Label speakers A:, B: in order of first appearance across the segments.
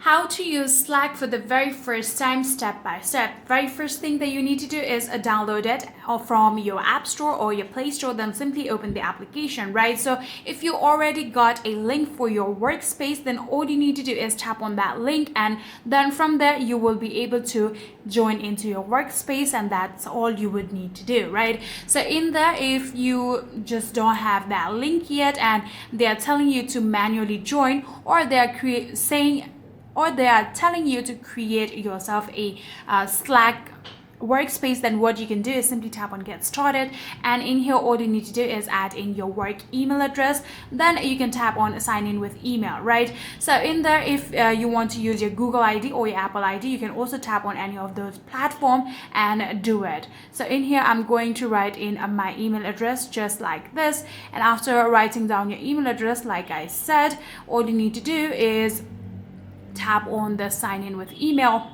A: How to use Slack for the very first time, step by step. Very first thing that you need to do is download it from your app store or your play store, then simply open the application, right? So if you already got a link for your workspace, then all you need to do is tap on that link, and then from there you will be able to join into your workspace, and that's all you would need to do, right? So in there, if you just don't have that link yet and they are telling you to manually join, or they are telling you to create yourself a Slack workspace, then what you can do is simply tap on get started, and in here all you need to do is add in your work email address. Then you can tap on sign in with email, right? So in there, if you want to use your Google ID or your Apple ID, you can also tap on any of those platforms and do it. So in here I'm going to write in my email address just like this, and after writing down your email address, like I said, all you need to do is tap on the sign in with email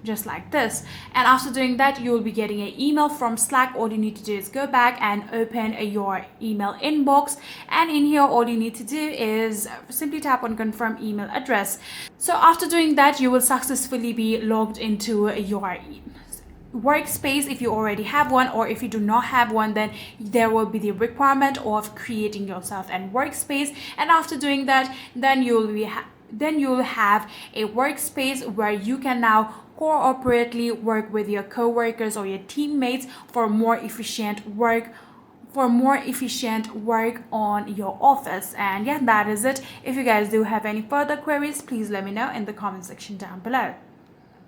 A: just like this, and after doing that you will be getting an email from Slack. All you need to do is go back and open your email inbox, and in here all you need to do is simply tap on confirm email address. So after doing that, you will successfully be logged into your workspace if you already have one, or if you do not have one, then there will be the requirement of creating yourself a workspace. And after doing that, then you'll have a workspace where you can now cooperatively work with your co-workers or your teammates for more efficient work on your office. And yeah, that is it. If you guys do have any further queries, please let me know in the comment section down below.